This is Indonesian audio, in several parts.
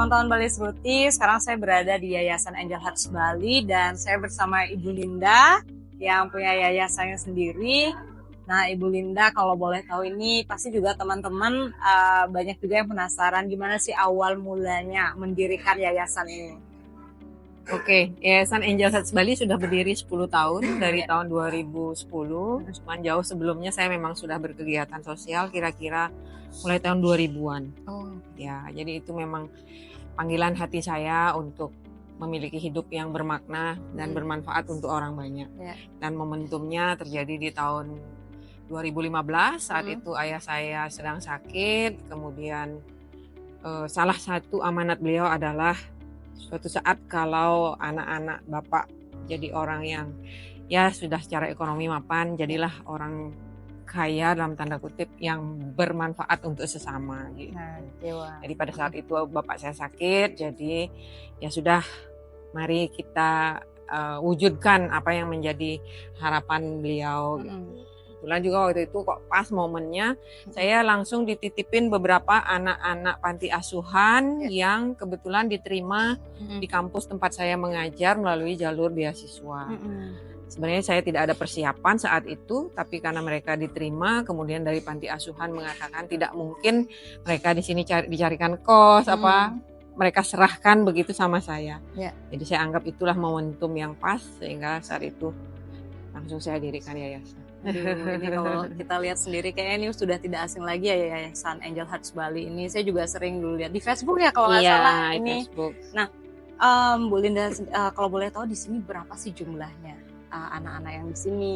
teman-teman Bali Seruti, sekarang saya berada di Yayasan Angel Hearts Bali dan saya bersama Ibu Linda yang punya yayasannya sendiri. Nah, Ibu Linda, kalau boleh tahu ini pasti juga teman-teman banyak juga yang penasaran gimana sih awal mulanya mendirikan yayasan ini. Oke, Yayasan Angel Hearts Bali sudah berdiri 10 tahun dari tahun 2010. Cuman jauh sebelumnya saya memang sudah berkegiatan sosial kira-kira mulai tahun 2000-an. Oh, Ya, jadi itu memang panggilan hati saya untuk memiliki hidup yang bermakna dan bermanfaat untuk orang banyak. ya. Dan momentumnya terjadi di tahun 2015, saat itu ayah saya sedang sakit, kemudian salah satu amanat beliau adalah suatu saat kalau anak-anak Bapak jadi orang yang ya sudah secara ekonomi mapan, jadilah orang kaya dalam tanda kutip yang bermanfaat untuk sesama gitu. Nah, Jadi pada saat itu Bapak saya sakit, jadi ya sudah mari kita wujudkan apa yang menjadi harapan beliau. Kebetulan juga waktu itu kok pas momennya saya langsung dititipin beberapa anak-anak panti asuhan yang kebetulan diterima di kampus tempat saya mengajar melalui jalur beasiswa. Sebenarnya saya tidak ada persiapan saat itu, tapi karena mereka diterima, kemudian dari panti asuhan mengatakan tidak mungkin mereka di sini dicarikan kos mereka serahkan begitu sama saya. Jadi saya anggap itulah momentum yang pas sehingga saat itu langsung saya dirikan yayasan. Ini kalau kita lihat sendiri kayaknya ini sudah tidak asing lagi ya Yayasan Angel Hearts Bali ini. Saya juga sering dulu lihat di Facebook ya kalau nggak salah ini. Facebook. Nah, Bu Linda, kalau boleh tahu di sini berapa sih jumlahnya anak-anak yang di sini?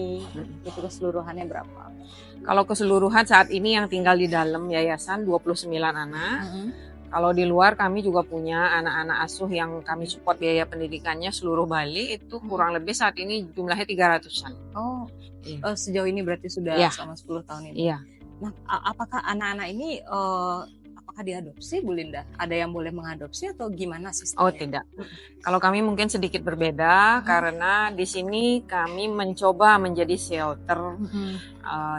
Itu keseluruhannya berapa? Kalau keseluruhan saat ini yang tinggal di dalam yayasan 29 anak. Kalau di luar kami juga punya anak-anak asuh yang kami support biaya pendidikannya seluruh Bali itu kurang lebih saat ini jumlahnya 300-an. Oh, sejauh ini berarti sudah selama 10 tahun ini. Iya. Nah, apakah anak-anak ini apakah diadopsi, Bu Linda? Ada yang boleh mengadopsi atau gimana sistemnya? Oh, tidak. Kalau kami mungkin sedikit berbeda karena di sini kami mencoba menjadi shelter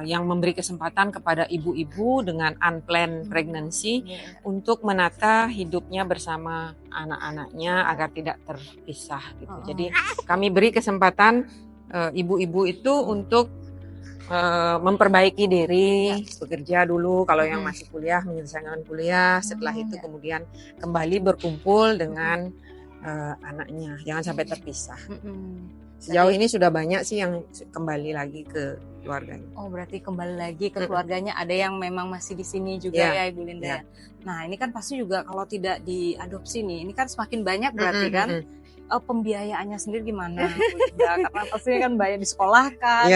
yang memberi kesempatan kepada ibu-ibu dengan unplanned pregnancy untuk menata hidupnya bersama anak-anaknya agar tidak terpisah gitu. Jadi kami beri kesempatan ibu-ibu itu untuk memperbaiki diri, bekerja dulu kalau yang masih kuliah menyelesaikan kuliah, setelah itu kemudian kembali berkumpul dengan anaknya, jangan sampai terpisah. Sejauh ini sudah banyak sih yang kembali lagi ke keluarganya. Oh, berarti kembali lagi ke keluarganya. Ada yang memang masih di sini juga ya Ibu Linda. Nah, ini kan pasti juga kalau tidak diadopsi nih, ini kan semakin banyak berarti kan. Pembiayaannya sendiri gimana? Karena pastinya kan banyak disekolahkan,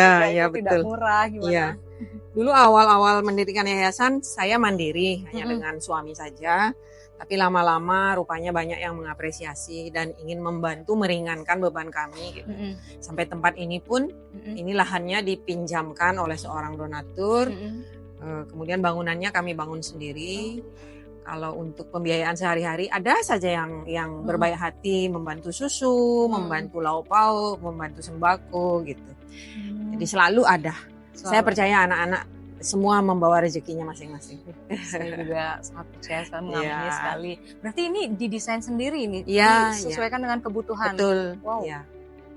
tidak murah gimana? Dulu awal-awal mendirikan yayasan saya mandiri hanya dengan suami saja, tapi lama-lama rupanya banyak yang mengapresiasi dan ingin membantu meringankan beban kami gitu. Sampai tempat ini pun ini lahannya dipinjamkan oleh seorang donatur, kemudian bangunannya kami bangun sendiri. Kalau untuk pembiayaan sehari-hari ada saja yang berbaik hati membantu susu, membantu lauk pauk, membantu sembako gitu. Jadi selalu ada. Saya percaya anak-anak semua membawa rezekinya masing-masing. Saya juga sangat percaya sekali, mengalami sekali. Berarti ini didesain sendiri ini, disesuaikan dengan kebutuhan. Betul. Wow.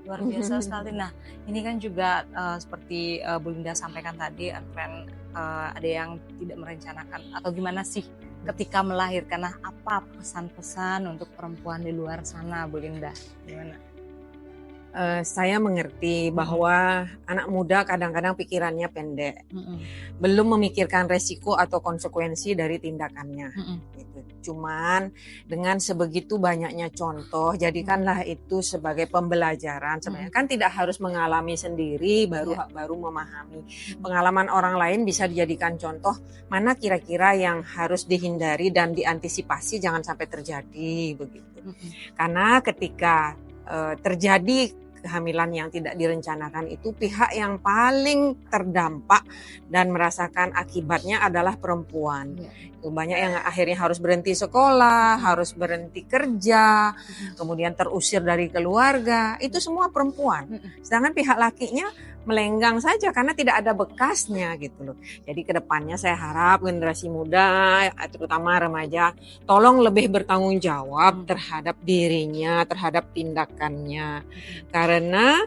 Luar biasa sekali. Nah, ini kan juga seperti Bu Linda sampaikan tadi, ada yang tidak merencanakan atau gimana sih ketika melahirkan. Nah, apa pesan-pesan untuk perempuan di luar sana, Bu Linda? Gimana? Saya mengerti bahwa anak muda kadang-kadang pikirannya pendek, belum memikirkan resiko atau konsekuensi dari tindakannya. Gitu. Cuman dengan sebegitu banyaknya contoh, jadikanlah itu sebagai pembelajaran. Sebenarnya kan tidak harus mengalami sendiri baru memahami. Pengalaman orang lain bisa dijadikan contoh mana kira-kira yang harus dihindari dan diantisipasi jangan sampai terjadi begitu. Karena ketika terjadi kehamilan yang tidak direncanakan itu pihak yang paling terdampak dan merasakan akibatnya adalah perempuan. gitu. Banyak yang akhirnya harus berhenti sekolah, harus berhenti kerja, kemudian terusir dari keluarga. Itu semua perempuan. Sedangkan pihak lakinya melenggang saja karena tidak ada bekasnya gitu loh. Jadi kedepannya saya harap generasi muda, terutama remaja, tolong lebih bertanggung jawab terhadap dirinya, terhadap tindakannya. Karena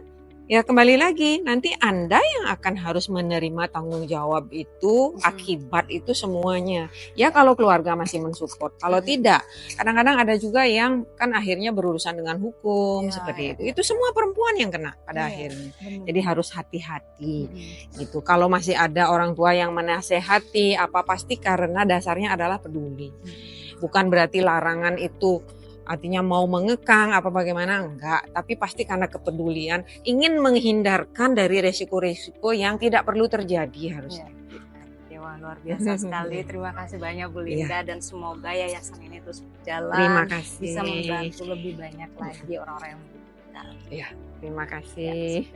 ya kembali lagi, nanti Anda yang akan harus menerima tanggung jawab itu, akibat itu semuanya. Ya kalau keluarga masih mensupport, kalau tidak, kadang-kadang ada juga yang kan akhirnya berurusan dengan hukum, seperti itu. Itu semua perempuan yang kena pada akhirnya. Jadi harus hati-hati gitu. Kalau masih ada orang tua yang menasehati, apa pasti karena dasarnya adalah peduli. Bukan berarti larangan itu artinya mau mengekang apa bagaimana, enggak, tapi pasti karena kepedulian ingin menghindarkan dari resiko-resiko yang tidak perlu terjadi harusnya. Ya, wah, luar biasa sekali. Terima kasih banyak Bu Linda dan semoga yayasan ini terus berjalan. Terima kasih. Bisa membantu lebih banyak lagi orang-orang yang membutuhkan. Ya, terima kasih.